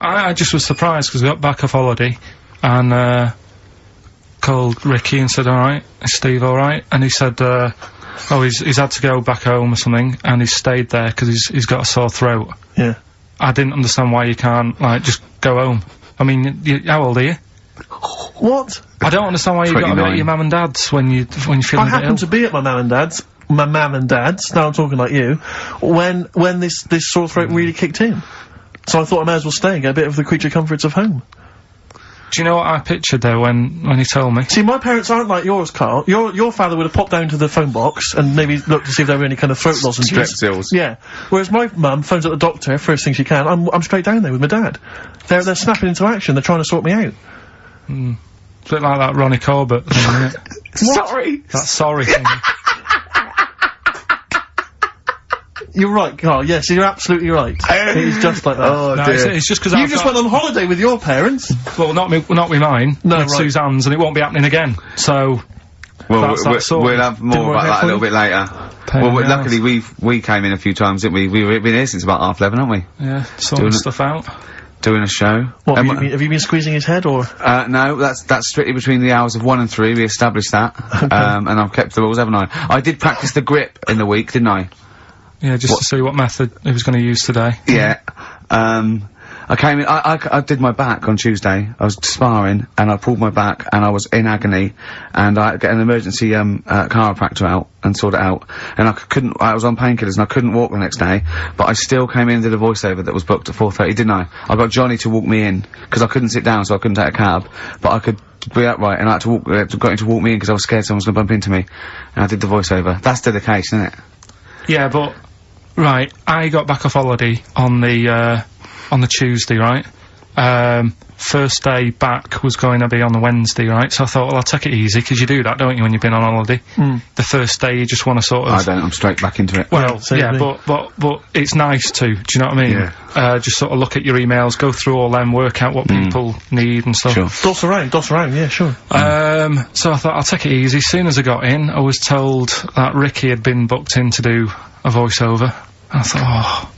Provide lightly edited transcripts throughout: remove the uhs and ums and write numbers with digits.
I just was surprised because we got back off holiday and called Ricky and said, alright, is Steve alright? And he said, he's had to go back home or something and he's stayed there because he's got a sore throat. Yeah. I didn't understand why you can't, like, just go home. I mean, how old are you? What? I don't understand why you got to be at your mum and dad's when you're feeling a bit ill. I happened to be at my mum and dad's, now I'm talking like you, when this sore throat really kicked in. So I thought I may as well stay and get a bit of the creature comforts of home. Do you know what I pictured there when he told me? See, my parents aren't like yours, Carl. Your father would have popped down to the phone box and maybe looked to see if there were any kind of throat lozenges. Strepsils. Yeah. Whereas my mum phones up the doctor first thing she can. I'm straight down there with my dad. They're snapping into action. They're trying to sort me out. It's a bit like that Ronnie Corbett thing, isn't it? Sorry. That sorry thing. You're right, Carl. Yes, you're absolutely right. It's just like that. Oh, No, dear. it's just because You just went on holiday with your parents. Well, not with mine. No, with right. Suzanne's, and it won't be happening again. So. Well, That's sorted. we'll have more about that a little bit later. Well, luckily we came in a few times, didn't we? We've been here since about 11:30, haven't we? Yeah, sorting stuff out. Doing a show. What, have you been squeezing his head, or? No, that's strictly between the hours of 1 and 3, we established that. Okay. And I've kept the rules, haven't I? I did practice the grip in the week, didn't I? Yeah, just to see what method he was going to use today. Yeah. I came in, I did my back on Tuesday. I was sparring, and I pulled my back, and I was in agony, and I had to get an emergency, chiropractor out, and sort it out. And I was on painkillers, and I couldn't walk the next day, but I still came in and did a voiceover that was booked at 4:30, didn't I? I got Johnny to walk me in, because I couldn't sit down, so I couldn't take a cab, but I could be upright, and I had to got him to walk me in, because I was scared someone was gonna bump into me. And I did the voiceover. That's dedication, isn't it? Yeah, but, right, I got back off holiday on the Tuesday, right? First day back was going to be on the Wednesday, right? So I thought, well, I'll take it easy, because you do that, don't you, when you've been on holiday? The first day, you just want to sort of... I don't, I'm straight back into it. Well, yeah, but it's nice to, do you know what I mean? Yeah. Just sort of look at your emails, go through all them, work out what people need and stuff. Sure. Doss around, yeah, sure. So I thought, I'll take it easy. As soon as I got in, I was told that Ricky had been booked in to do a voiceover. I thought,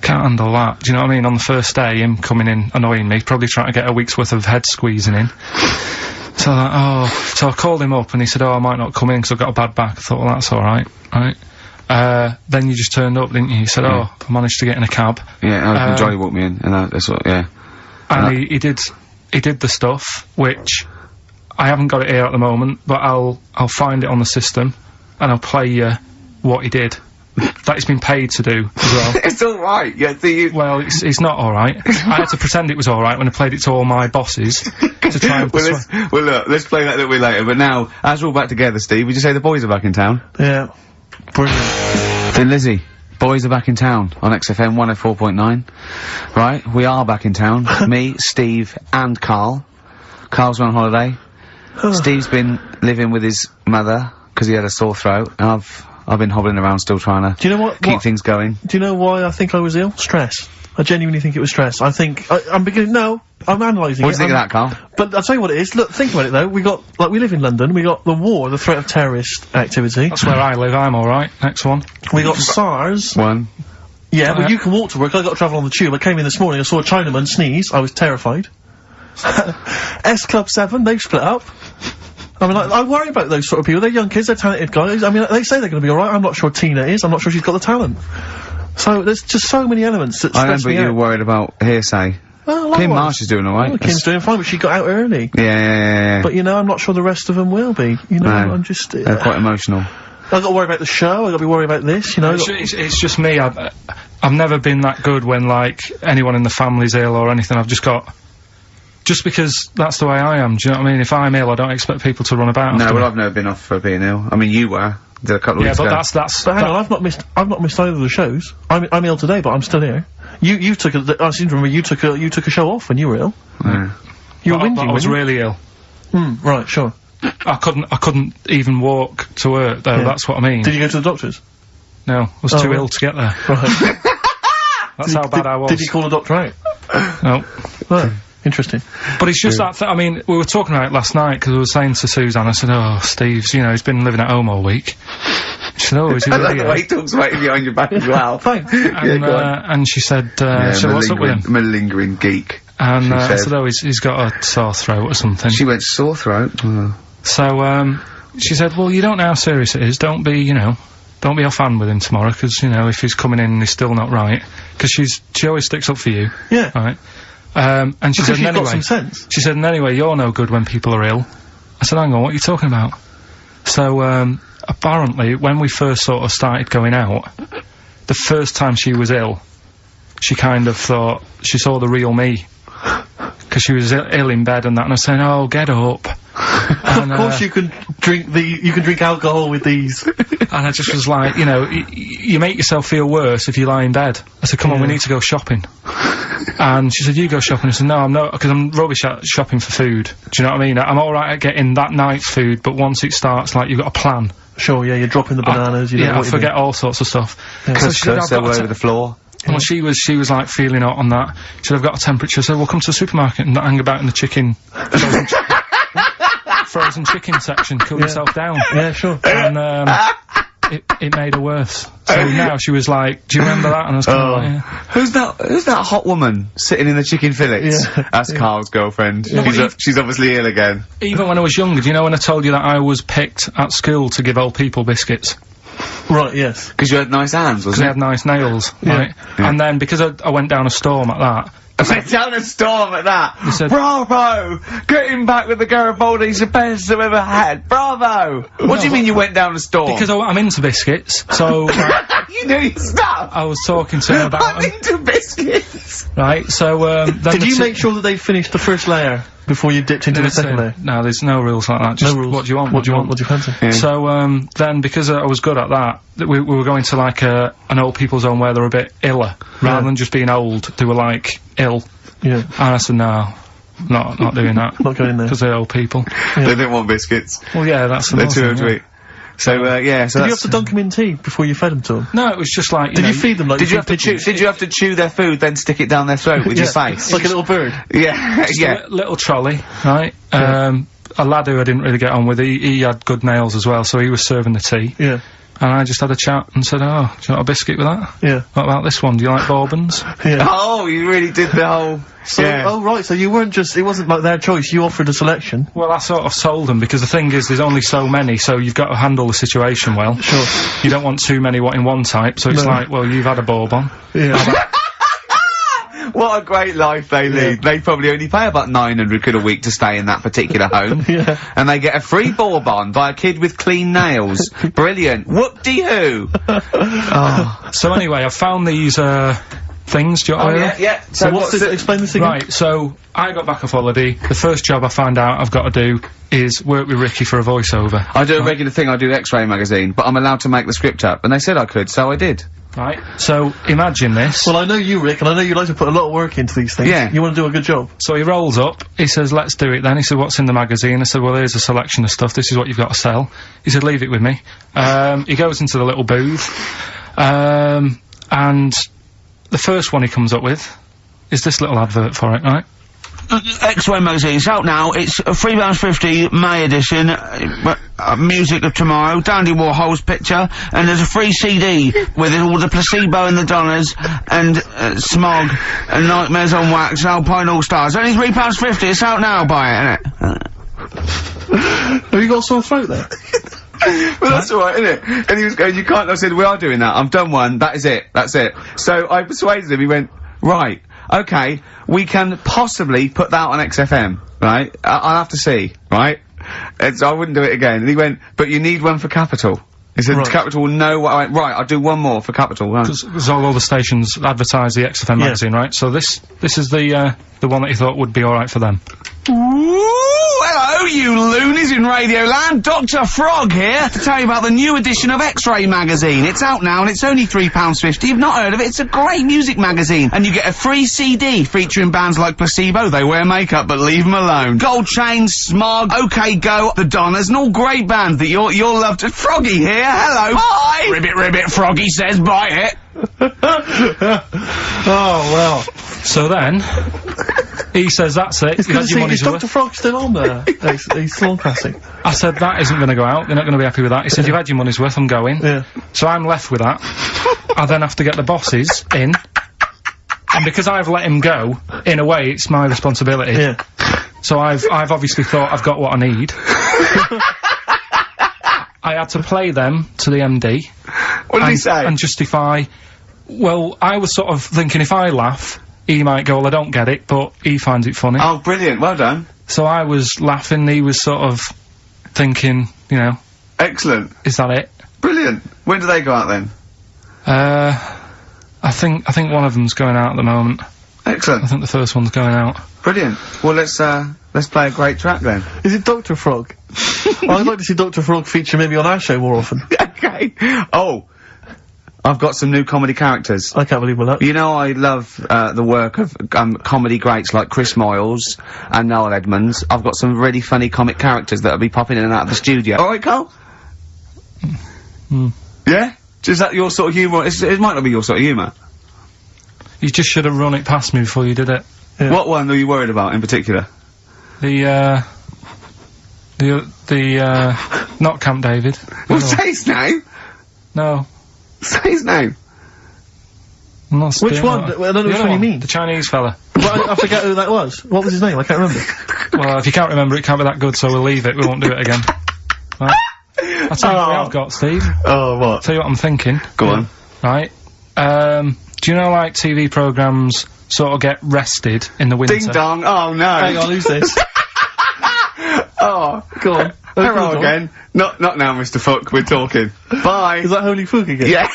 can't handle that. Do you know what I mean? On the first day, him coming in annoying me, probably trying to get a week's worth of head squeezing in. So so I called him up and he said, I might not come in because I've got a bad back. I thought, well, that's alright, right? Then you just turned up, didn't you? He said, I managed to get in a cab. Yeah, Johnny walked me in, and that's what, yeah. And he did the stuff, which I haven't got it here at the moment, but I'll find it on the system, and I'll play you what he did. That he's been paid to do as well. It's alright, yeah, Well, it's not alright. I had to pretend it was alright when I played it to all my bosses to try and well, look, let's play that a little bit later, but now, as we're all back together, Steve, would you say the boys are back in town? Yeah. Brilliant. Then Lizzie, boys are back in town on XFM 104.9. Right, we are back in town. Me, Steve, and Carl. Carl's been on holiday. Steve's been living with his mother, because he had a sore throat, and I've been hobbling around still trying to keep things going. Do you know why I think I was ill? Stress. I genuinely think it was stress. I think, I'm analysing it. What do you think of that, Carl? But I'll tell you what it is. Look, think about it though. We live in London, we got the war, the threat of terrorist activity. That's where I live, I'm alright. Next one. We got SARS. One. Yeah, but you can walk to work, I got to travel on the tube. I came in this morning, I saw a Chinaman sneeze, I was terrified. S Club 7, they've split up. I mean, I worry about those sort of people. They're young kids, they're talented guys. I mean, they say they're gonna be alright. I'm not sure Tina is. I'm not sure she's got the talent. So, there's just so many elements that stress me out. I remember you were worried about hearsay. Well, Kim Marsh is doing alright. Well, Kim's doing fine, but she got out early. Yeah. But, you know, I'm not sure the rest of them will be. You know, I'm just... they're quite emotional. I've got to worry about the show, I've got to be worried about this, you know. It's just me, I've never been that good when, like, anyone in the family's ill or anything. I've just got... Just because that's the way I am, do you know what I mean? If I'm ill, I don't expect people to run about. No, well, I've never been off for being ill. I mean, you were. Did a couple of weeks ago. Yeah, but But hang on, I've not missed either of the shows. I'm ill today, but I'm still here. You took I seem to remember you took a show off when you were ill. Yeah. You were whinging, I was really ill. Right, sure. I couldn't even walk to work, though, that's what I mean. Did you go to the doctors? No, I was too ill to get there. Right. That's how bad I was. Did you call the doctor out? No. Right. Interesting. But it's just that, I mean, we were talking about it last night, because I was saying to Suzanne, I said, Steve's, you know, he's been living at home all week. She said, oh, is he I like really the way he talks about you behind your back as well. Thanks. And, and she said, so what's up with him? Malingering geek. And I said, oh, he's got a sore throat or something. She went, sore throat? So, she said, well, you don't know how serious it is. Don't be, don't be offhand with him tomorrow, because, if he's coming in and he's still not right. Because she always sticks up for you. Yeah. Right? And she said, you've anyway, got some sense. She said, and anyway, you're no good when people are ill. I said, hang on, what are you talking about? So, apparently, when we first sort of started going out, the first time she was ill, she kind of thought she saw the real me. Because she was ill in bed and that, and I was saying, oh, get up. And, of course you can drink alcohol with these. And I just was like, you make yourself feel worse if you lie in bed. I said, come on, we need to go shopping. And she said, you go shopping. I said, no, I'm not, because I'm rubbish at shopping for food. Do you know what I mean? I'm alright at getting that night's food, but once it starts, like, you've got a plan. Sure, yeah, you're dropping the bananas, I forget all sorts of stuff. Yeah. So she said, all over the floor. Well, she was like feeling hot on that. She said, I've got a temperature, so we'll come to the supermarket and not hang about in the frozen chicken section, cool yourself down. Yeah, sure. And, it made her worse. So now she was like, do you remember that? And I was kind of like, yeah. Who's that hot woman sitting in the chicken fillets? Yeah. That's Carl's girlfriend. Yeah. She's obviously ill again. Even when I was younger, do you know when I told you that I was picked at school to give old people biscuits? Right, yes. Because you had nice hands, Because wasn't they had nice nails, right? Yeah. And then, because I went down a storm at that, I went down a storm at that. said- Bravo! Getting back with the Garibaldi's the best I've ever had. Bravo! What do you mean you went down a storm? because I'm into biscuits, so you knew your stuff. I was talking to her about I'm them, into biscuits. right? So, then Did you make sure that they finished the first layer before you dipped into the second layer? No, there's no rules like that. Just No rules. what do you want? What do you want? What do you fancy? Yeah. So, then, because I was good at that, we were going to, like, an old people's home where they're a bit iller. Rather than just being old, they were, like, ill. Yeah. And I said, no, not doing that. Not going there. Because they're old people. They didn't want biscuits. Well, yeah, that's They're another too thing, sweet. So, yeah, so Did you have to dunk them in tea before you fed them to them? No, it was just like, Did you feed them like Did you feed have to chew? pigeons? Did you have to chew their food, then stick it down their throat with your face? Like a little bird. Yeah, yeah. little trolley, right? A lad who I didn't really get on with, he had good nails as well, so he was serving the tea. Yeah. And I just had a chat and said, oh, do you want a biscuit with that? Yeah. What about this one? Do you like bourbons? Yeah. Oh, you really did the whole. So, oh right, so you weren't just, it wasn't like their choice, you offered a selection. Well, I sort of sold them, because the thing is, there's only so many, so you've got to handle the situation well. Sure. You don't want too many in one type, so it's like, well, you've had a bourbon. Yeah. What a great life they lead. They probably only pay about 900 quid a week to stay in that particular home. Yeah. And they get a free bourbon by a kid with clean nails. Brilliant. Whoop-de-hoo. Oh. So anyway, I found these, things, do you want to hear? Yeah. So what's this, explain this again? Right, so, I got back off holiday, the first job I found out I've got to do is work with Ricky for a voiceover. I do a regular thing, I do X-Ray magazine, but I'm allowed to make the script up, and they said I could, so I did. Right, so, imagine this. Well, I know you, Rick, and I know you like to put a lot of work into these things. Yeah. You want to do a good job. So he rolls up, he says, let's do it then. He said, what's in the magazine? I said, well, here's a selection of stuff, this is what you've got to sell. He said, leave it with me. He goes into the little booth, and the first one he comes up with is this little advert for it, right? X-Ray magazine, it's out now, it's £3.50 May edition, music of tomorrow, Dandy Warhol's picture, and there's a free CD with all the Placebo and the Donners, and Smog, and Nightmares on Wax, and Alpine All-Stars. Only £3.50, it's out now, buy it, innit? Have you got a sore throat there? Well, that's alright, isn't it? And he was going, you can't, I said, we are doing that, I've done one, that is it, that's it. So I persuaded him, he went, right, okay, we can possibly put that on XFM, right? I'll have to see, right? I wouldn't do it again. And he went, but you need one for Capital. He said, Right. Capital will know what I went, right, I'll do one more for Capital, right? Because all the stations advertise the XFM magazine, right? So this is the one that he thought would be alright for them. Ooh, hello, you loonies in Radioland. Dr. Frog here to tell you about the new edition of X-Ray magazine. It's out now and it's only £3.50. You've not heard of it? It's a great music magazine. And you get a free CD featuring bands like Placebo, they wear makeup but leave them alone. Gold Chain, Smog, OK Go, The Donners, and all great bands that you'll love to. Froggy here, hello. Bye! Ribbit, Froggy says bye it. Oh, well. So then, He says, that's it. It's You've good to had see, your money's is Dr. worth. Frog still on there? He's still on Classic. I said, that isn't going to go out. You're not going to be happy with that. He said, you've had your money's worth. I'm going. Yeah. So I'm left with that. I then have to get the bosses in. And because I've let him go, in a way, it's my responsibility. Yeah. So I've obviously thought I've got what I need. I had to play them to the MD. What did he say? And justify. Well, I was sort of thinking if I laugh, he might go, well, I don't get it, but he finds it funny. Oh, brilliant. Well done. So I was laughing, he was sort of thinking, you know, Excellent. is that it? Brilliant. When do they go out then? I think one of them's going out at the moment. Excellent. I think the first one's going out. Brilliant. Well, let's play a great track then. Is it Dr. Frog? I'd like to see Dr. Frog feature maybe on our show more often. Okay. Oh, I've got some new comedy characters. I can't believe that. You know, I love the work of comedy greats like Chris Moyles and Noel Edmonds. I've got some really funny comic characters that'll be popping in and out of the studio. All right, Carl? Yeah? Is that your sort of humour? It might not be your sort of humour. You just should have run it past me before you did it. Yeah. What one are you worried about in particular? Not Camp David. Well, No. say his name. No. Say his name. I'm not Which doing one? that. I don't know The which other one you mean. The Chinese fella. But I forget who that was. What was his name? I can't remember. Well, if you can't remember, it can't be that good, so we'll leave it. We won't do it again. Right? I'll tell you what I've got, Steve. Oh, what? Tell you what I'm thinking. Go on. Right? Do you know, like, TV programmes sort of get rested in the winter? Ding dong. Oh, no. Hang on, who's this? Oh, Go on. hello Go on. again. Not now, Mr. Fuck. We're talking. Bye. Is that Holy Fook again? Yeah.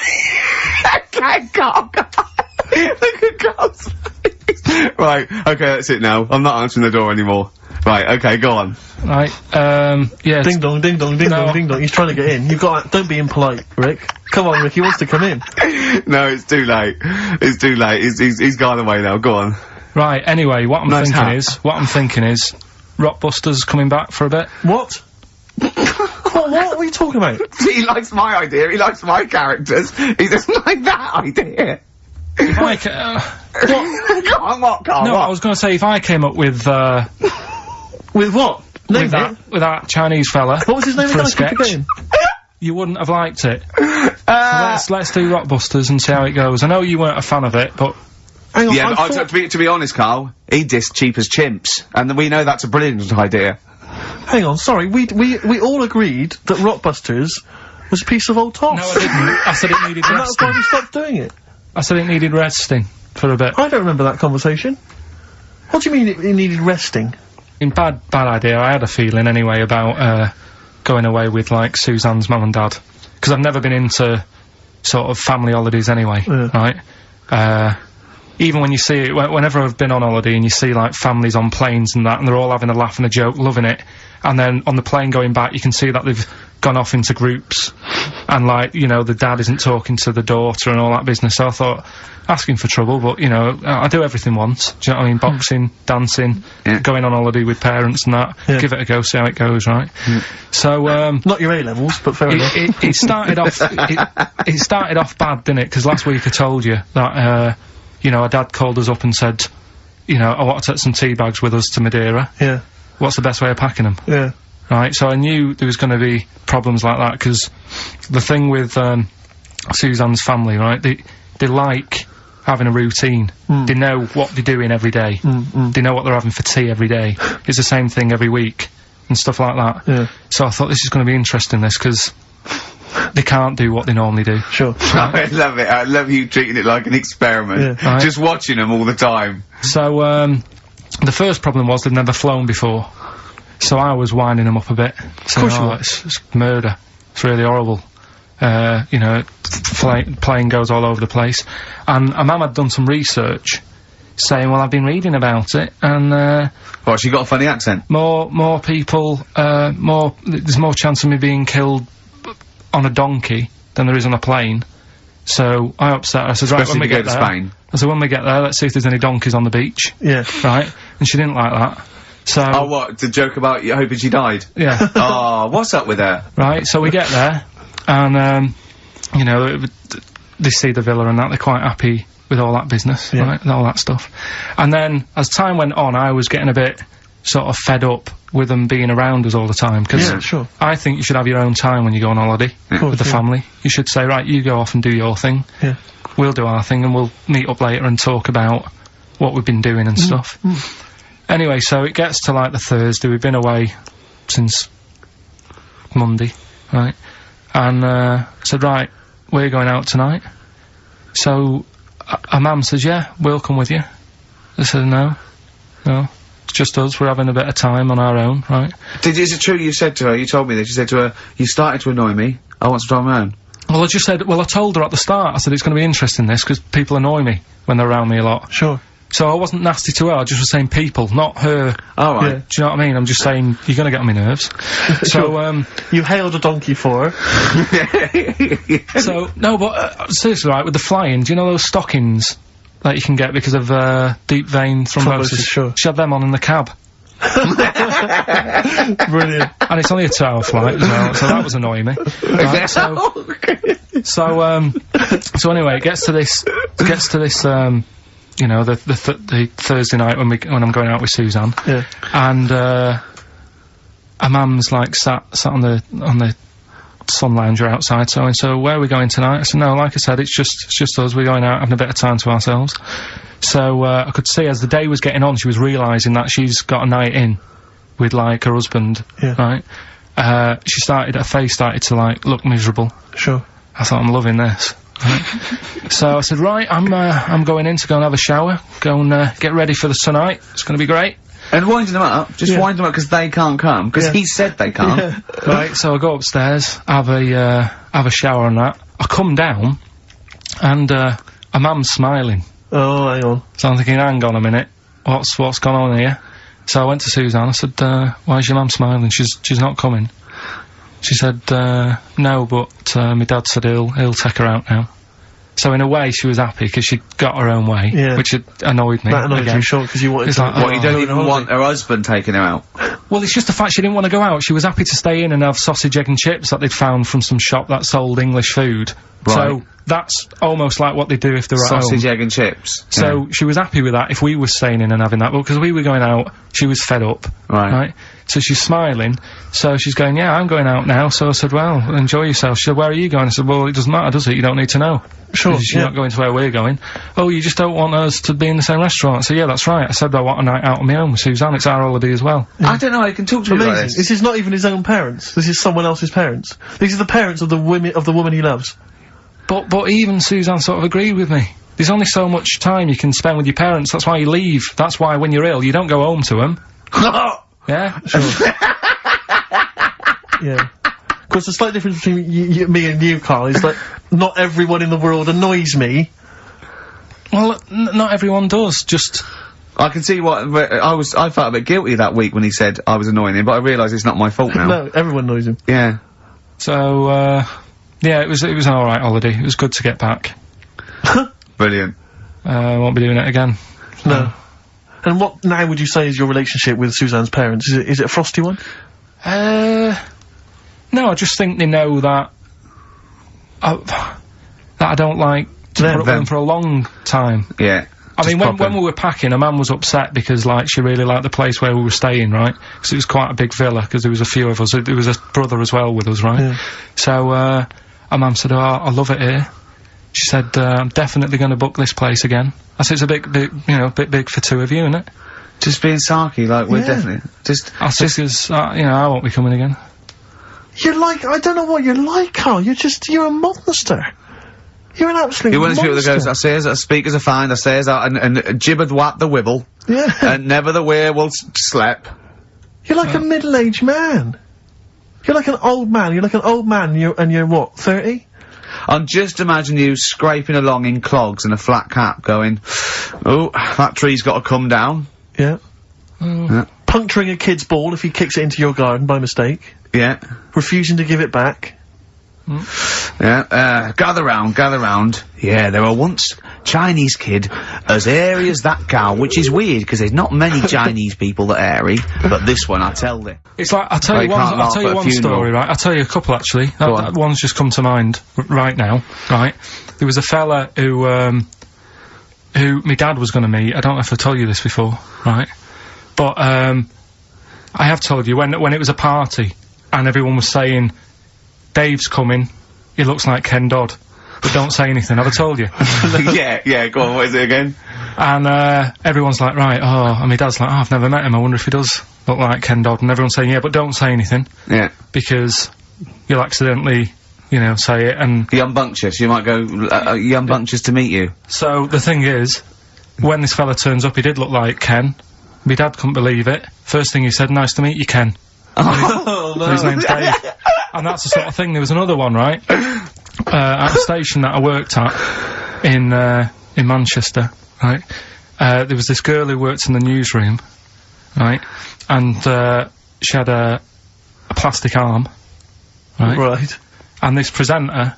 Okay, Carl. Look at Carl's face. Right. Okay, that's it now. I'm not answering the door anymore. Right. Okay, go on. Right? Yeah. Ding dong, ding dong, ding No. dong, ding dong. He's trying to get in. You've got. Don't be impolite, Rick. Come on, Rick. He wants to come in. No, it's too late. It's too late. He's gone away now. Go on. Right, anyway, what I'm Nice thinking is, Rockbusters coming back for a bit. What? What are you talking about? He likes my idea. He likes my characters. He doesn't like that idea. If I Go on, what, Carl? no, what? I was going to say, if I came up with With what? Name it. with that Chinese fella. What was his name for again? a I keep sketch, forgetting. you wouldn't have liked it. So let's do Rockbusters and see how it goes. I know you weren't a fan of it, but Hang on. Yeah, I but thought- to be honest, Carl, he dissed Cheap as Chimps, and we know that's a brilliant idea. Hang on. Sorry. We all agreed that Rockbusters was a piece of old toss. no, I didn't. I said it needed And that's why resting. we stopped doing it. I said it needed resting for a bit. I don't remember that conversation. What do you mean it needed resting? Bad idea. I had a feeling anyway about going away with like Suzanne's mum and dad, because I've never been into sort of family holidays anyway, Yeah. right? Even when you see it, whenever I've been on holiday and you see like families on planes and that, and they're all having a laugh and a joke, loving it, and then on the plane going back, you can see that they've gone off into groups, and like, you know, the dad isn't talking to the daughter and all that business. So I thought, asking for trouble, but you know, I do everything once. Do you know what I mean? Boxing, dancing, Yeah. going on holiday with parents and that. Yeah. Give it a go, see how it goes, right? So Not your A-levels, but fair enough. it started off. It started off bad, didn't it? Because last week I told you that you know, our dad called us up and said, you know, I want to take some tea bags with us to Madeira. Yeah. What's the best way of packing them? Yeah. Right. So I knew there was going to be problems like that, because the thing with Suzanne's family, right? They like having a routine. They know what they're doing every day. They know what they're having for tea every day. It's the same thing every week and stuff like that. Yeah. So I thought this is going to be interesting, this, because they can't do what they normally do. Sure. I love it. I love you treating it like an experiment. Yeah. Right. Just watching them all the time. So the first problem was they'd never flown before. So I was winding them up a bit. Saying, course you were. it's murder. It's really horrible. You know, plane goes all over the place. And a mum had done some research saying, well, I've been reading about it, and Well, she got a funny accent. more people, there's more chance of me being killed on a donkey than there is on a plane. So I upset her. I said, right, Especially when we if you get go to there, Spain. I said, when we get there, let's see if there's any donkeys on the beach. Yeah. Right? And she didn't like that. So, Oh, what? The joke about you hoping she died? yeah. Oh, what's up with her? Right, so we get there, and, you know, they see the villa and that, they're quite happy with all that business, right, and all that stuff. And then, as time went on, I was getting a bit sort of fed up with them being around us all the time, because I think you should have your own time when you go on holiday with the family. You should say, right, you go off and do your thing, we'll do our thing, and we'll meet up later and talk about what we've been doing and stuff. Anyway, so it gets to, like, the Thursday. We've been away since Monday, right, and I said, right, we're going out tonight. So our mum says, yeah, we'll come with you. I said, no, it's just us, we're having a bit of time on our own, right? Is it true you said to her, you told me this, you said to her, you started to annoy me, I want to drive my own? Well, I told her at the start, I said, it's going to be interesting this, because people annoy me when they're around me a lot. Sure. So I wasn't nasty to her, I just was saying people, not her. Oh, right. Do you know what I mean? I'm just saying, you're gonna get on my nerves. So, you hailed a donkey for her. So, no, but, seriously, right, with the flying, do you know those stockings that you can get because of, deep vein thrombosis? Sure. She had them on in the cab. Brilliant. And it's only a 2-hour flight as well, so that was annoying me. Right, so anyway, it gets to this, you know, the Thursday night when I'm going out with Suzanne. Yeah. And, our mum's, like, sat on the sun lounger outside, so where are we going tonight? I said, no, like I said, it's just us, we're going out having a bit of time to ourselves. So, I could see as the day was getting on, she was realising that she's got a night in with, like, her husband, right? Her face started to, like, look miserable. Sure. I thought, I'm loving this. Right. So I said, right, I'm going in to go and have a shower, go and, get ready for the tonight, it's gonna be great. And winding them up, just wind them up because they can't come, because he said they can't. Right, so I go upstairs, have a shower and that. I come down, and, a mum's smiling. Oh, hang on. So I'm thinking, hang on a minute, what's gone on here? So I went to Suzanne, I said, why is your mum smiling? She's not coming. She said, no, but, my dad said he'll take her out now. So in a way, she was happy, because she got her own way, which had annoyed me. That annoyed you, sure, because you wanted to... Like, what, you don't even want her husband taking her out? Well, it's just the fact she didn't want to go out. She was happy to stay in and have sausage, egg and chips that they'd found from some shop that sold English food. Right. So, that's almost like what they do if they're at home. Sausage, egg and chips. So, she was happy with that if we were staying in and having that, but because we were going out, she was fed up. Right? So she's smiling, so she's going, yeah, I'm going out now, so I said, well, enjoy yourself. She said, where are you going? I said, well, it doesn't matter, does it? You don't need to know. Sure, You're not going to where we're going. Oh, you just don't want us to be in the same restaurant. I said, yeah, that's right. I said, I want a night out on my own with Suzanne, it's our holiday as well. I don't know, I can talk to you about this. This is not even his own parents. This is someone else's parents. These are the parents of the woman he loves. But even Suzanne sort of agreed with me. There's only so much time you can spend with your parents, that's why you leave. That's why when you're ill, you don't go home to them. Yeah? Sure. Yeah. Of course, the slight difference between me and you, Carl, is that not everyone in the world annoys me. Well, not everyone does, just... I can see what, I felt a bit guilty that week when he said I was annoying him, but I realise it's not my fault now. No, everyone annoys him. Yeah. So, yeah, it was an alright holiday. It was good to get back. Brilliant. Won't be doing it again. No. And what now would you say is your relationship with Suzanne's parents? Is it a frosty one? No, I just think they know that I don't like to put up with them for a long time. Yeah. I mean, when we were packing, her mum was upset because, like, she really liked the place where we were staying, right? Because it was quite a big villa, because there was a few of us. There was a brother as well with us, right? Yeah. So, our mum said, oh, I love it here. She said, I'm definitely going to book this place again. I said, it's a bit, you know, a bit big for two of you, isn't it? Just being sarky, like, we're definitely... I said, because, you know, I won't be coming again. You're like, I don't know what you're like, Carl. You're a monster. You're an absolute monster. You're one of those people that goes, I say as speakers are fine, I say as and jibbered what the wibble. Yeah. And never the way will slap. You're like a middle-aged man. You're like an old man. You're like an old man and you're what, 30? And just imagine you scraping along in clogs and a flat cap going, oh, that tree's got to come down. Yeah. Yeah. Puncturing a kid's ball if he kicks it into your garden by mistake. Yeah. Refusing to give it back. Yeah, gather round. Yeah, there were once Chinese kid as hairy as that cow, which is weird, because there's not many Chinese people that are hairy, but this one, I tell you. It's like, I'll tell you one story, right? I'll tell you a couple, actually. That one's just come to mind right now, right? There was a fella who, who my dad was gonna meet. I don't know if I told you this before, right? But, I have told you, when it was a party, and everyone was saying, Dave's coming, he looks like Ken Dodd, but don't say anything. Have I told you? yeah, go on, what is it again? And, everyone's like, right, and my dad's like, oh, I've never met him, I wonder if he does look like Ken Dodd, and everyone's saying, yeah, but don't say anything. Yeah. Because you'll accidentally, you know, say it, and... Yumbunctious, you might go, yumbunctious to meet you. So, the thing is, when this fella turns up, he did look like Ken. My dad couldn't believe it. First thing he said, nice to meet you, Ken. Oh, no. His name's Dave. And that's the sort of thing. There was another one, right? At a station that I worked at in Manchester, right? There was this girl who worked in the newsroom, right? And, she had a plastic arm, right? Right. And this presenter,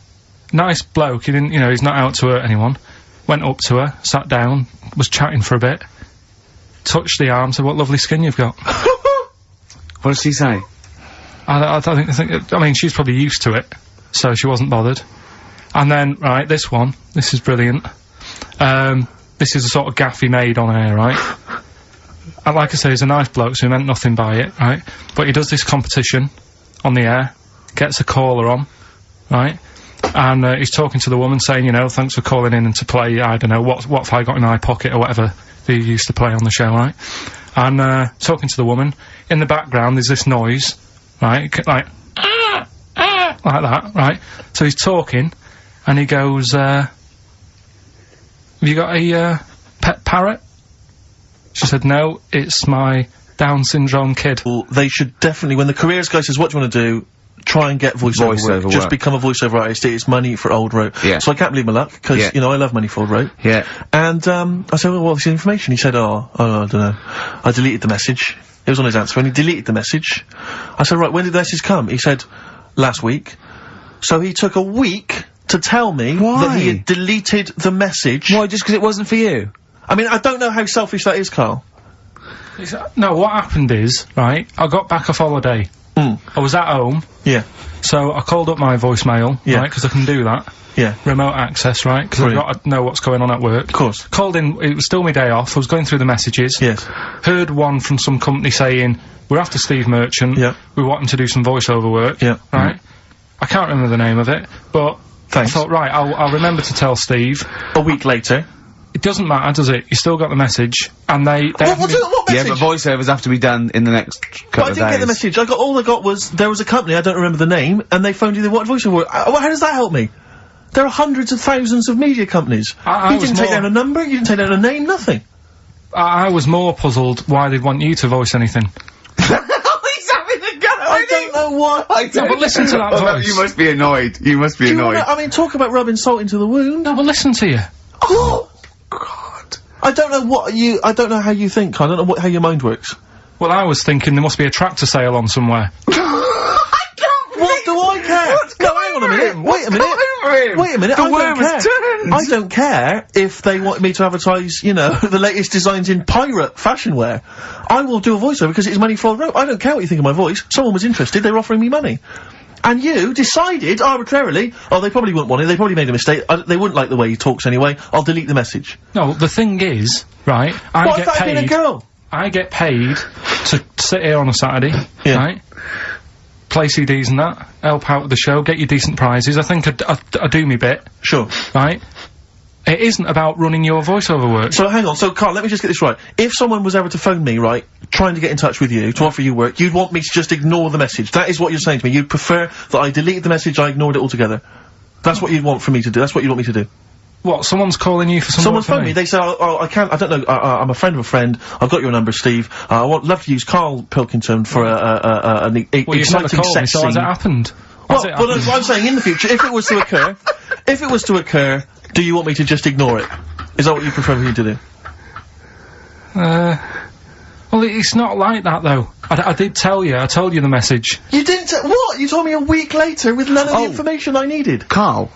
nice bloke, he didn't, you know, he's not out to hurt anyone, went up to her, sat down, was chatting for a bit, touched the arm, said, what lovely skin you've got. What does she say? I mean, she's probably used to it, so she wasn't bothered. And then, right, this is brilliant. This is a sort of gaff he made on air, right? And like I say, he's a nice bloke, so he meant nothing by it, right? But he does this competition on the air, gets a caller on, right? And, he's talking to the woman saying, you know, thanks for calling in and to play, I don't know, what have I got in my pocket or whatever they used to play on the show, right? And, talking to the woman, in the background there's this noise, right? Like that, right? So he's talking, and he goes, have you got a, pet parrot? She said, no, it's my Down syndrome kid. Well, they should definitely, when the careers guy says, what do you want to do? Try and get voiceover work. Just become a voiceover artist. It's money for old rope. Yeah. So I can't believe my luck, because, you know, I love money for old rope. Yeah. And, I said, well, what's the information? He said, I don't know. I deleted the message. It was on his answer, and he deleted the message. I said, right, when did the message come? He said, last week. So he took a week to tell me that he had deleted the message. Why, just because it wasn't for you? I mean, I don't know how selfish that is, Carl. No, what happened is, right, I got back off holiday. I was at home. Yeah. So I called up my voicemail, right, because I can do that. Yeah. Remote access, right, because I've got to know what's going on at work. Of course. Called in, it was still my day off, I was going through the messages. Yes. Heard one from some company saying, we're after Steve Merchant. Yeah. We want him to do some voiceover work. Yeah. Right? I can't remember the name of it, but thanks. I thought, right, I'll remember to tell Steve. A week later. It doesn't matter, does it? You still got the message, and they What message? Yeah, but voiceovers have to be done in the next couple of days. I didn't get the message. All I got was, there was a company, I don't remember the name, and they phoned you, they wanted voiceover work. How does that help me? There are hundreds of thousands of media companies. You didn't take down a number, you didn't take down a name, nothing. I was more puzzled why they'd want you to voice anything. He's having a go! I don't know what. No, but listen to that voice. You must be annoyed. You must be annoyed. I mean, talk about rubbing salt into the wound. No, but listen to you. Oh! God. I don't know how you think, I don't know how your mind works. Well, I was thinking there must be a tractor sale on somewhere. What do I care? No, hang on a minute. Wait a minute. Wait a minute. The worm has turned. I don't care if they want me to advertise, you know, the latest designs in pirate fashion wear. I will do a voiceover because it's money for old rope. I don't care what you think of my voice. Someone was interested. They were offering me money. And you decided arbitrarily, oh, they probably wouldn't want it. They probably made a mistake. They wouldn't like the way he talks anyway. I'll delete the message. No, the thing is, right, What if that had been a girl? I get paid to sit here on a Saturday, right? Play CDs and that, help out with the show, get you decent prizes. I think I do me bit. Sure. Right? It isn't about running your voiceover work. So hang on, so Carl, let me just get this right. If someone was ever to phone me, right, trying to get in touch with you, to offer you work, you'd want me to just ignore the message. That is what you're saying to me. You'd prefer that I deleted the message, I ignored it altogether. That's what you'd want for me to do. That's what you'd want me to do. What, someone's calling you for some Someone phoned me, they say, oh, I can't, I don't know, I'm a friend of a friend, I've got your number, Steve, I love to use Karl Pilkington for an exciting sex scene. So has it happened? Well, I'm saying in the future, if it was to occur, do you want me to just ignore it? Is that what you prefer me to do? Well, it's not like that, though. I did tell you, I told you the message. You didn't what? You told me a week later with none of the information I needed. Carl,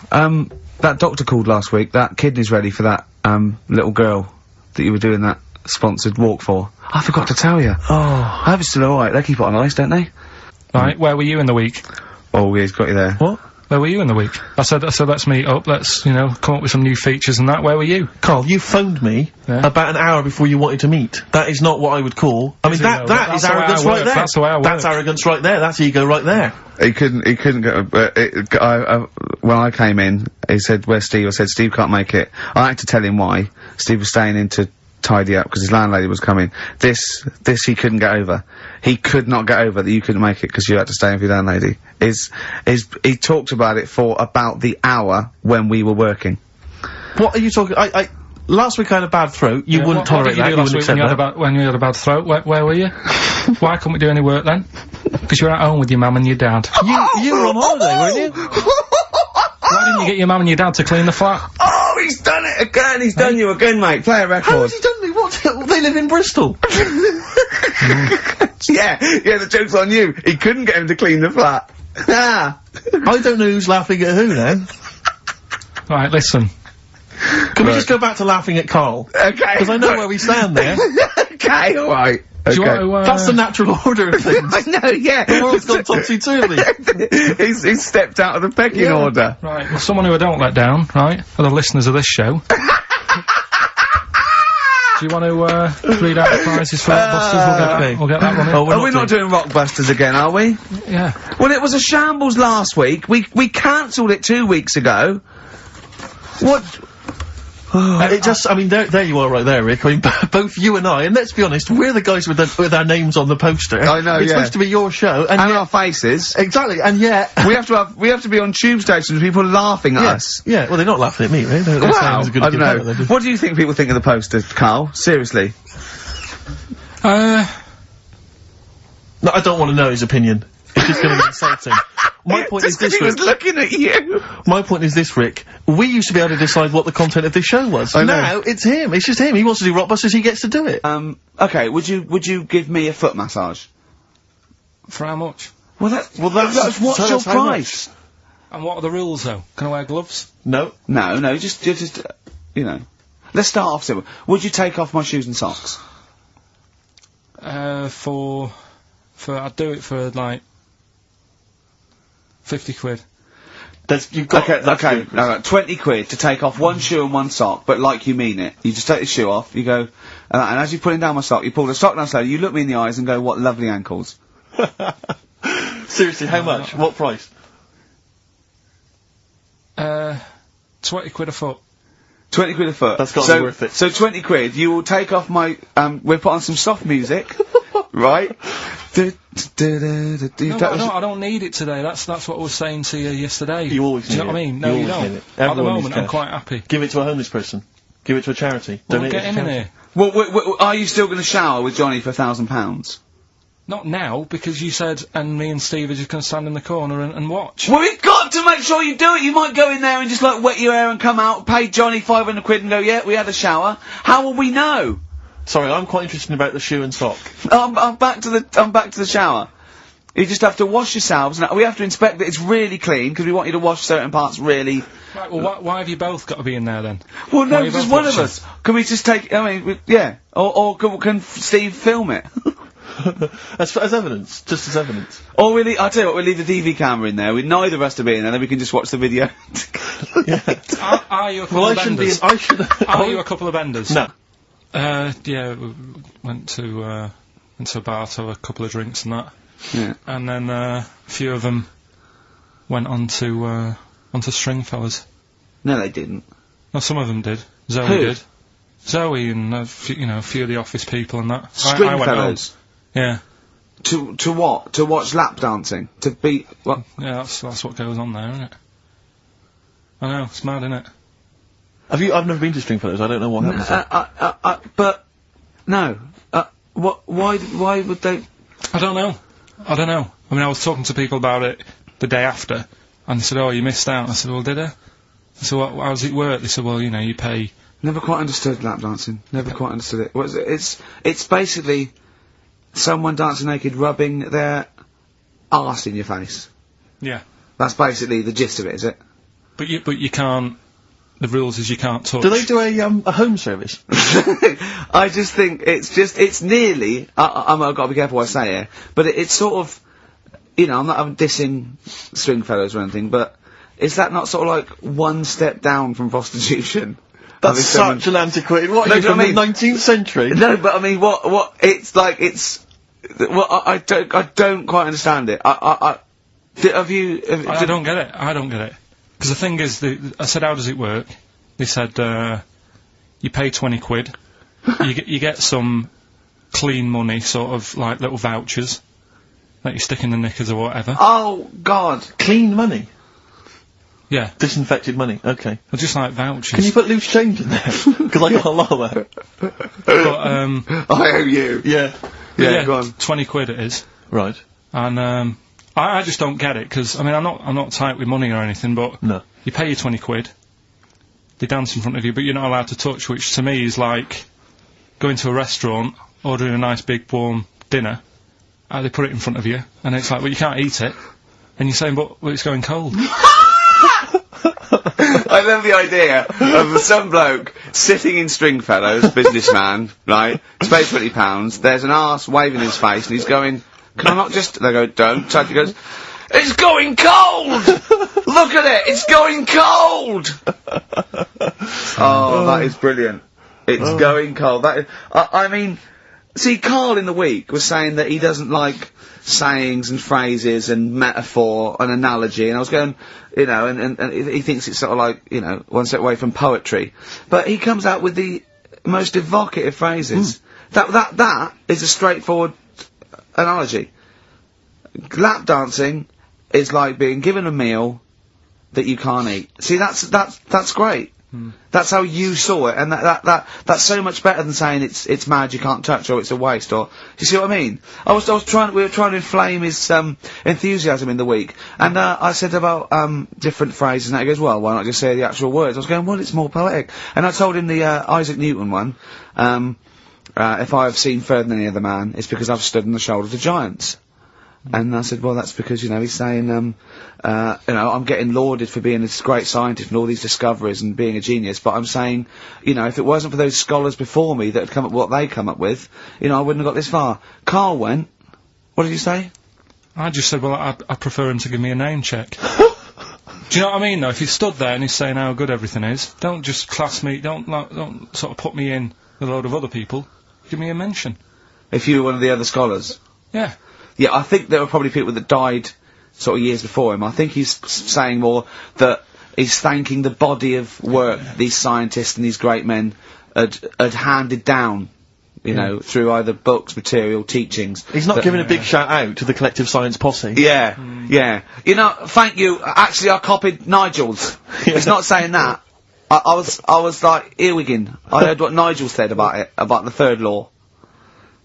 that doctor called last week, that kidney's ready for that, little girl that you were doing that sponsored walk for. I forgot to tell you. Oh. I hope it's still alright. They keep it on ice, don't they? Right, where were you in the week? Oh, yeah, he's got you there. What? Where were you in the week? I said, let's meet up, let's, you know, come up with some new features and that. Where were you? Carl, you phoned me about an hour before you wanted to meet. That is not what I would call. I mean, that is arrogance right there. That's the way I work. That's arrogance right there. That's ego right there. He couldn't go, when I came in, he said, where's Steve? I said, Steve can't make it. I had to tell him why. Steve was staying in to tidy up because his landlady was coming. This he couldn't get over. He could not get over that you couldn't make it because you had to stay in for your landlady. He talked about it for about the hour when we were working. What are you talking? Last week I had a bad throat. You wouldn't tolerate that. You wouldn't accept that. When you had a bad throat, where were you? Why couldn't we do any work then? Because you were at home with your mum and your dad. You were on holiday, weren't you? Why didn't you get your mum and your dad to clean the flat? Oh, he's done it again! He's done you again, mate. Play a record. How has he done me? What? They live in Bristol. Yeah, the joke's on you. He couldn't get him to clean the flat. Ah. I don't know who's laughing at who now. Right, listen. Can we just go back to laughing at Carl? Okay. Because I know where we stand there. Okay, alright. Do you want to, That's the natural order of things. I know, yeah. The world's gone topsy-turvy. He's stepped out of the pecking order. Right, well, someone who I don't let down, right, are the listeners of this show. Do you want to, read out the prizes for Rockbusters? We'll get that one in. Are we not doing Rockbusters again, are we? Yeah. Well, it was a shambles last week. We cancelled it 2 weeks ago. What? It just, I mean, there you are right there, Rick. I mean, both you and I, and let's be honest, we're the guys with our names on the poster. I know, It's supposed to be your show, and our faces. Exactly, and yet... we have to be on tube stations with people laughing at us. Yeah, well, they're not laughing at me, right? They're saying it's a good I don't know. What do you think people think of the poster, Carl? Seriously? No, I don't want to know his opinion. It's just going to be insulting. My point is this, Rick. He was looking at you. My point is this, Rick. We used to be able to decide what the content of this show was. Now, it's him. It's just him. He wants to do Rockbusters, he gets to do it. Okay, would you give me a foot massage? For how much? Well, that's what's your price? And what are the rules, though? Can I wear gloves? No. No, just, you know. Let's start off simple. Would you take off my shoes and socks? I'd do it for, like, 50 quid. Okay, no, 20 quid to take off one shoe and one sock, but like you mean it. You just take the shoe off, you go, and as you're putting down my sock, you pull the sock down slowly, you look me in the eyes and go, what lovely ankles. Seriously, how much? What price? 20 quid a foot. 20 quid a foot. That's got to be worth it. So 20 quid, you will take off my, we'll put on some soft music, right? I don't need it today. That's what I was saying to you yesterday. You always need it. Do you know what I mean? No, you don't. At the moment, I'm quite happy. Give it to a homeless person. Give it to a charity. Well, get him in here. Well, are you still going to shower with Johnny for £1,000? Not now, because you said, and me and Steve are just going to stand in the corner and watch. Well, we've got to make sure you do it. You might go in there and just, like, wet your hair and come out, pay Johnny 500 quid and go, yeah, we had a shower. How will we know? Sorry, I'm quite interested about the shoe and sock. I'm back to the shower. You just have to wash yourselves, and we have to inspect that it's really clean, because we want you to wash certain parts really... Right, well, why have you both got to be in there, then? Well, no, just one of us. Can we just take... I mean, yeah. Or can Steve film it? as evidence. Just as evidence. Or I'll tell you what, we'll leave the DV camera in there, with neither of us to be in there, then we can just watch the video. Are you a couple of benders? Are you a couple of benders? No. Yeah, we went to a bar to have a couple of drinks and that. Yeah. And then, a few of them went onto Stringfellas. No, they didn't. No, some of them did. Zoe Who? did. Zoe and, a few of the office people and that. Stringfellas? Yeah. To what? To watch lap dancing? To be, what? Yeah, that's what goes on there, isn't it? I know, it's mad, isn't it? I've never been to Stringfellows, I don't know what happens there. But, no. Why would they... I don't know. I mean, I was talking to people about it the day after, and they said, oh, you missed out. I said, well, did I? I said, well, how does it work? They said, well, you pay... Never quite understood lap dancing. Never quite understood it. What is it? It's basically someone dancing naked rubbing their arse in your face. Yeah. That's basically the gist of it, is it? But you can't... The rules is you can't touch. Do they do a home service? I just think it's nearly, I've got to be careful what I say here, but it's sort of, I'm not dissing Stringfellows or anything, but is that not sort of like one step down from prostitution? That's such an antiquated. What No, are you do you know from what I the 19th century? No, but I mean, what, it's like, well, I don't quite understand it. I don't get it. I don't get it. Because the thing is, I said, how does it work? They said, you pay 20 quid, you get some clean money, sort of like little vouchers that you stick in the knickers or whatever. Oh, God. Clean money? Yeah. Disinfected money, okay. Well, just like vouchers. Can you put loose change in there? Because I got a lot of that. But, I owe you. Yeah. yeah, go on. 20 quid it is. Right. And, I just don't get it, because, I mean, I'm not tight with money or anything, but No. you pay your 20 quid, they dance in front of you, but you're not allowed to touch, which to me is like going to a restaurant, ordering a nice big warm dinner, they put it in front of you, and it's like, well, you can't eat it, and you're saying, but well, it's going cold. I love the idea of some bloke sitting in Stringfellows, businessman, right, he's paid £20, there's an arse waving in his face, and he's going, can I not just, they go, don't, so he goes, it's going cold! Look at it, it's going cold! Oh, that is brilliant. It's going cold. I mean, see, Karl in the week was saying that he doesn't like sayings and phrases and metaphor and analogy, and I was going, you know, and he thinks it's sort of like, you know, one step away from poetry. But he comes out with the most evocative phrases. That is a straightforward analogy. Lap dancing is like being given a meal that you can't eat. See, that's great. That's how you saw it, and that's so much better than saying it's mad, you can't touch, or it's a waste, or, you see what I mean? we were trying to inflame his, enthusiasm in the week, and, I said about, different phrases, and he goes, well, why not just say the actual words? I was going, well, it's more poetic. And I told him the, Isaac Newton one, if I have seen further than any other man, it's because I've stood on the shoulders of giants. And I said, well, that's because, you know, he's saying, you know, I'm getting lauded for being this great scientist and all these discoveries and being a genius, but I'm saying, you know, if it wasn't for those scholars before me that had come up with what they come up with, you know, I wouldn't have got this far. Karl went, what did you say? I just said, well, I prefer him to give me a name check. Do you know what I mean, though? If he stood there and he's saying how good everything is, don't just class me, don't sort of put me in with a load of other people. Give me a mention. If you were one of the other scholars? Yeah. Yeah, I think there were probably people that died sort of years before him. I think he's saying more that he's thanking the body of work these scientists and these great men had handed down, you know, through either books, material, teachings. He's not giving a big shout out to the collective science posse. Yeah, yeah. You know, thank you. Actually, I copied Nigel's. He's not saying that. I was like earwigging. I heard what Nigel said about it, about the third law.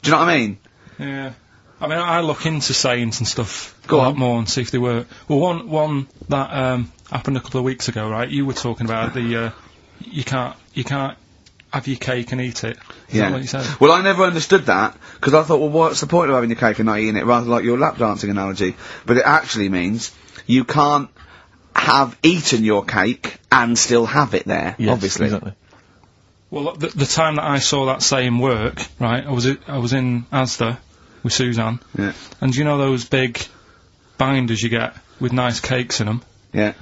Do you know what I mean? Yeah. I mean, I look into sayings and stuff Go a lot on. more and see if they work. Well, one that happened a couple of weeks ago, right? You were talking about the you can't have your cake and eat it. Is that what you said? Well, I never understood that, because I thought, well, what's the point of having your cake and not eating it, rather like your lap dancing analogy? But it actually means you can't have eaten your cake and still have it there, Yes, obviously. Exactly. Well, the time that I saw that saying work, right? I was in Asda with Suzanne. Yeah. And you know those big binders you get with nice cakes in them? Yeah.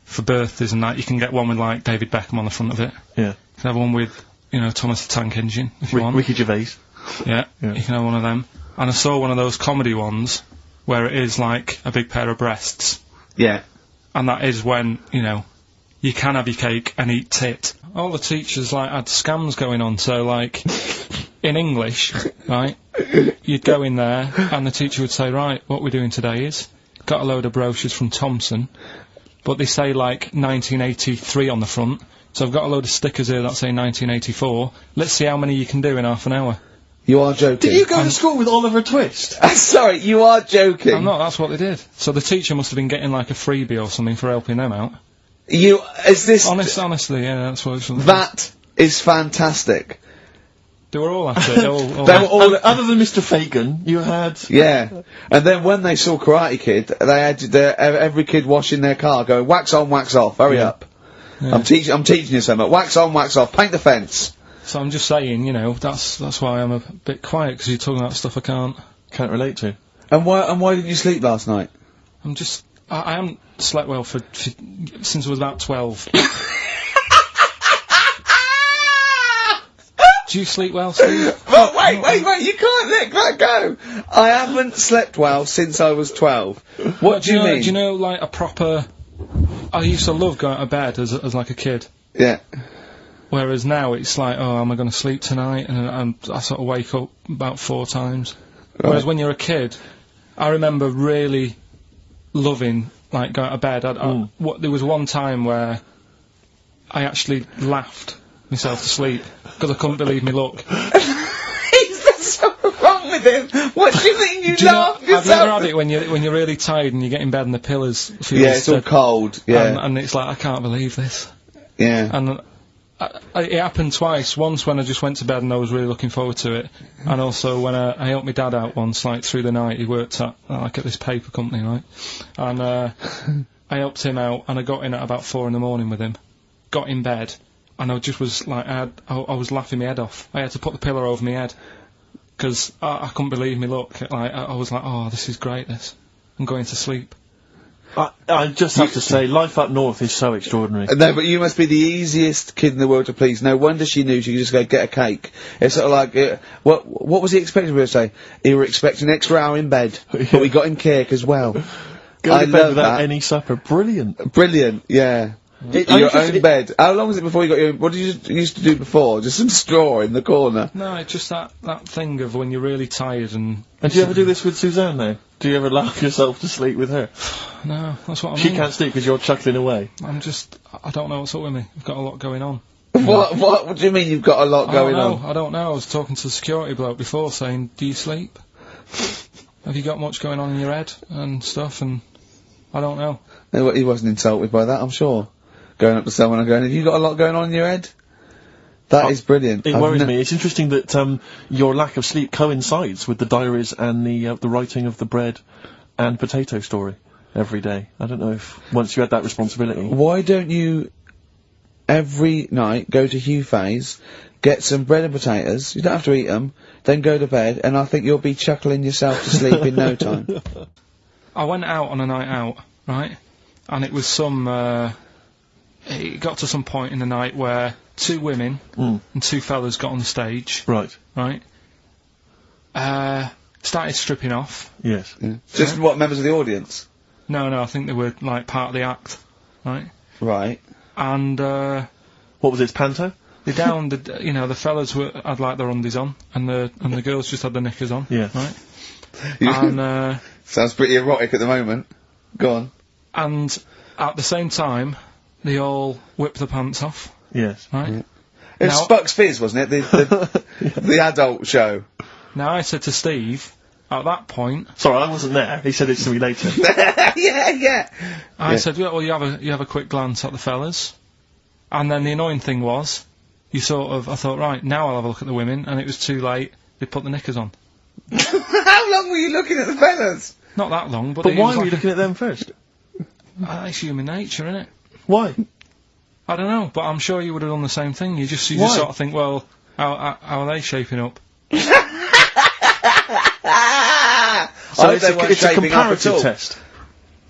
For birthdays and that, you can get one with, like, David Beckham on the front of it. Yeah. You can have one with, you know, Thomas the Tank Engine, if you want. Ricky Gervais. Yeah, you can have one of them. And I saw one of those comedy ones, where it is, like, a big pair of breasts. Yeah. And that is when, you know, you can have your cake and eat tit. All the teachers, like, had scams going on, so, like, in English, right, you'd go in there, and the teacher would say, right, what we're doing today is, got a load of brochures from Thomson, but they say, like, 1983 on the front, so I've got a load of stickers here that say 1984, let's see how many you can do in half an hour. You are joking. Did you go to school with Oliver Twist? Sorry, you are joking. I'm not, that's what they did. So the teacher must have been getting, like, a freebie or something for helping them out. Is this... Honestly, yeah, that's what it was. That is fantastic. They were all at it. all They were all... Other than Mr. Fagan, you had... Yeah. And then when they saw Karate Kid, they had every kid washing their car going, wax on, wax off, hurry up. Yeah. I'm teaching you something. Wax on, wax off, paint the fence. So I'm just saying, you know, that's why I'm a bit quiet, because you're talking about stuff I can't relate to. And why didn't you sleep last night? I haven't slept well since I was about 12. Do you sleep well, Steve? Well, wait, you can't let that go! I haven't slept well since I was 12. What do you mean? Do you know, like, a proper... I used to love going to bed as like a kid. Yeah. Whereas now it's like, oh, am I going to sleep tonight? And I sort of wake up about 4 times. Right. Whereas when you're a kid, I remember really loving, like, going to bed. There was one time where I actually laughed myself to sleep because I couldn't believe me luck. Is there something wrong with him? What do you mean you laugh yourself? Have you ever had it when you're really tired and you get in bed and the pillows feel it's all cold, yeah. And it's like, I can't believe this. Yeah. And it happened twice. Once when I just went to bed and I was really looking forward to it, and also when I helped my dad out once, like, through the night. He worked at this paper company, right? And I helped him out, and I got in at about 4 in the morning with him. Got in bed, and I just was like, I was laughing my head off. I had to put the pillow over my head because I couldn't believe me luck. Like, I was like, oh, this is great. This. I'm going to sleep. I just have to say, life up north is so extraordinary. No, but you must be the easiest kid in the world to please. No wonder she knew she could just go get a cake. It's sort of like, what was he expecting me to say? He were expecting an extra hour in bed, but we got him cake as well. Go to bed without any supper. Brilliant. Brilliant, yeah. Your own bed. How long was it before you got your... What did you used to do before? Just some straw in the corner? No, it's just that thing of when you're really tired and... And do you ever do this with Suzanne, though? Do you ever laugh yourself to sleep with her? No, that's what I mean. She can't sleep because you're chuckling away. I don't know what's up with me. I've got a lot going on. What do you mean you've got a lot going on? I don't know. I was talking to the security bloke before saying, do you sleep? Have you got much going on in your head and stuff? And I don't know. No, he wasn't insulted by that, I'm sure. Going up to someone and going, have you got a lot going on in your head? That is brilliant. It worries me. It's interesting that your lack of sleep coincides with the diaries and the writing of the bread and potato story every day. I don't know if once you had that responsibility. Why don't you every night go to Hugh Faye's, get some bread and potatoes, you don't have to eat them, then go to bed, and I think you'll be chuckling yourself to sleep in no time. I went out on a night out, right? And it was it got to some point in the night where 2 women and 2 fellas got on the stage. Right. Right. Started stripping off. Yes. Yeah. Just what, members of the audience? No, I think they were, like, part of the act. Right. Right. And, what was it, panto? they downed, the fellas had, like, their undies on, and the girls just had their knickers on. Yeah. Right. And, sounds pretty erotic at the moment. Go on. And at the same time, they all whipped their pants off. Yes. Right? Yeah. It was Spuck's Fizz, wasn't it? The adult show. Now, I said to Steve, at that point... Sorry, I wasn't there. He said it to me later. Yeah. I said, well, you have a quick glance at the fellas. And then the annoying thing was, I thought, right, now I'll have a look at the women, and it was too late. They put the knickers on. How long were you looking at the fellas? Not that long, but... But why were you looking at them first? It's human nature, innit? Why? I don't know, but I'm sure you would have done the same thing. You just Why? sort of think, well, how are they shaping up? So it's a comparative test.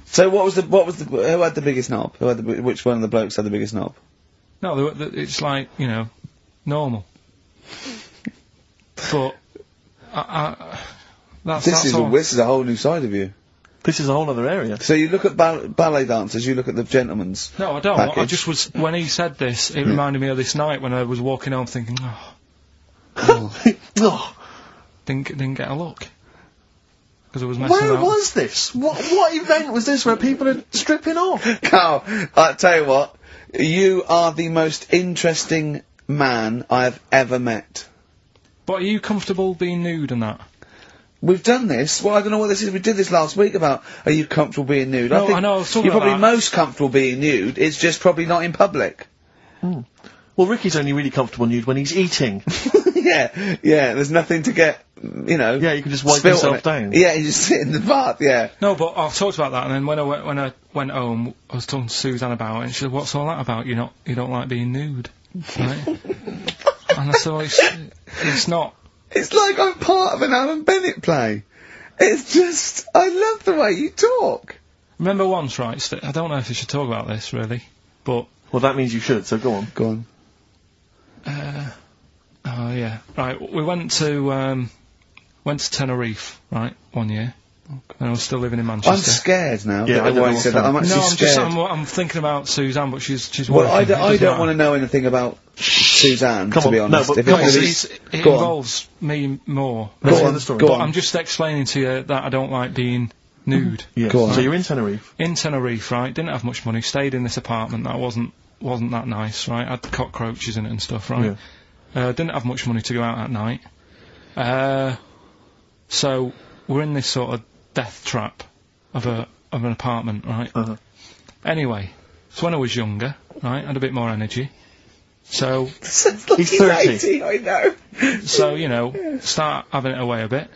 So who had the biggest knob? Which one of the blokes had the biggest knob? No, it's like, normal. But, This is a whole new side of you. This is a whole other area. So you look at ballet dancers, you look at the gentleman's. No, I don't. Package. I just was, when he said this, it reminded me of this night when I was walking home thinking, didn't get a look. Because I was messing Where out. was this? What event was this where people are stripping off? Carl, I tell you what, you are the most interesting man I have ever met. But are you comfortable being nude and that? We've done this. Well, I don't know what this is. We did this last week about, are you comfortable being nude? No, I know, I was talking you're about probably that. most comfortable being nude. It's just probably not in public. Well, Ricky's only really comfortable nude when he's eating. Yeah, there's nothing to get, Yeah, you can just wipe spilt on yourself it. down. Yeah, you just sit in the bath, yeah. No, but I talked about that, and then when I went home, I was talking to Suzanne about it, and she said, what's all that about? You don't like being nude, right? And I said, well, it's not. It's like I'm part of an Alan Bennett play. It's just, I love the way you talk. Remember once, right, I don't know if I should talk about this, really, but... Well, that means you should, so go on. Go on. Oh, yeah. Right, we went to Tenerife, right, one year. And I was still living in Manchester. I'm scared now. Yeah, I don't know what's said that. I'm actually scared. I'm thinking about Suzanne, but she's Well, I working. don't want to know anything about Suzanne, to be honest. No, but If come on, It involves me more. Let's hear on, the story. go But on. I'm just explaining to you that I don't like being nude. Yeah. Go on. So you're in Tenerife. In Tenerife, right, didn't have much money, stayed in this apartment that wasn't that nice, right, had cockroaches in it and stuff, right. Didn't have much money to go out at night. So we're in this sort of death trap of an apartment, right. Anyway, so when I was younger, right, had a bit more energy. So He's 30. 80, I know. so, you know, start having it away a bit.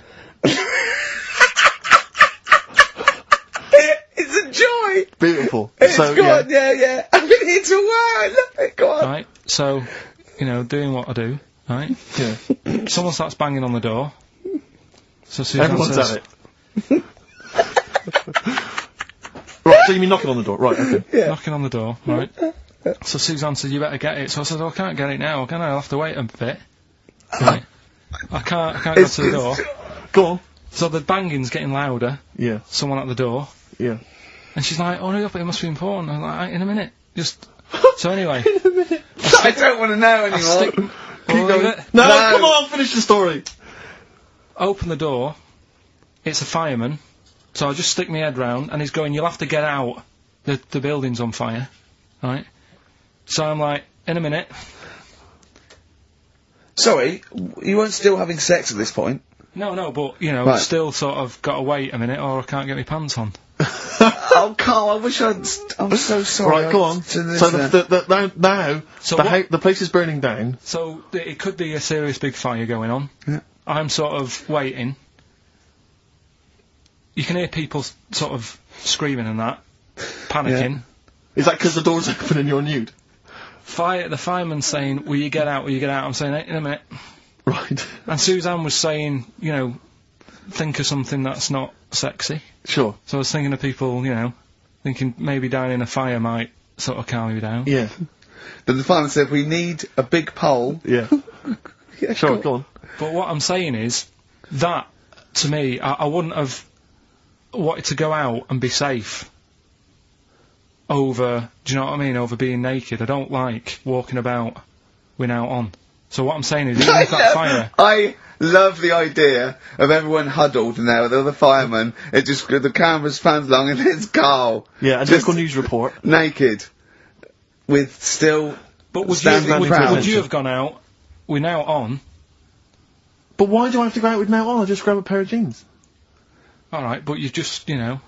It's a joy. Beautiful. It's So, good, yeah. I've been here to work. Go on. Right, so, you know, doing what I do, right? Yeah. Someone starts banging on the door. So Suzanne Everyone's says, at it. Right, so you mean knocking on the door? Right, okay. knocking on the door, right? So Suzanne said, you better get it. So I said, oh, I can't get it now, can I? I'll have to wait a bit. Right. I can't go to the door. Go on. So the banging's getting louder. Yeah, Someone at the door. yeah. And she's like, oh, hurry up, it must be important. I'm like, in a minute. Just... So anyway. I don't want to know anymore. Keep going. No, come on, finish the story. Open the door. It's a fireman. So I just stick my head round, and he's going, you'll have to get out. The building's on fire. Right? So I'm like, in a minute. Sorry, you weren't still having sex at this point? No, but, you know, Right. still sort of got to wait a minute, or I can't get my pants on. Oh, Carl, I wish I'm so sorry. Right, go on. To this, So now So the place is burning down. So it could be a serious big fire going on. Yeah. I'm sort of waiting. You can hear people sort of screaming and that, panicking. Is that because the door's open and you're nude? The fireman's saying, will you get out, will you get out? I'm saying, in a minute. Right. And Suzanne was saying, you know, think of something that's not sexy. Sure. So I was thinking of people, you know, thinking maybe down in a fire might sort of calm you down. Yeah. But the fireman said, we need a big pole. Yeah. Yeah, Sure, go on. But what I'm saying is, that, to me, I wouldn't have wanted to go out and be safe over, do you know what I mean, over being naked. I don't like walking about without on. So what I'm saying is, even if that fire... I love the idea of everyone huddled now with the firemen. It just, the camera's pans along and it's Carl. Yeah, a just local news report. naked. With still But would standing you, proud. would you have gone out, we're now on, But why do I have to go out with now on? I just grab a pair of jeans. alright, but you just, you know...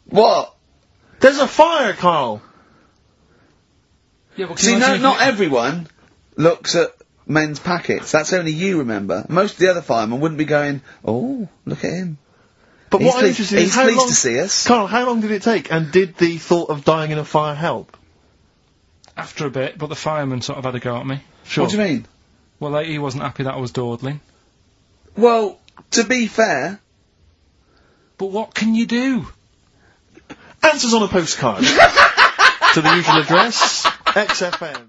What? There's a fire, Carl! Yeah, but can See, you no, imagine if not you- everyone looks at men's packets. That's only you, remember. Most of the other firemen wouldn't be going, oh, look at him. But He's what I'm pleased- interested in is he's how pleased long... to see us. Carl, how long did it take? And did the thought of dying in a fire help? After a bit, but the fireman sort of had a go at me. Sure. What do you mean? Well, like, he wasn't happy that I was dawdling. Well, to be fair, But what can you do? Answers on a postcard. To the usual address, XFM.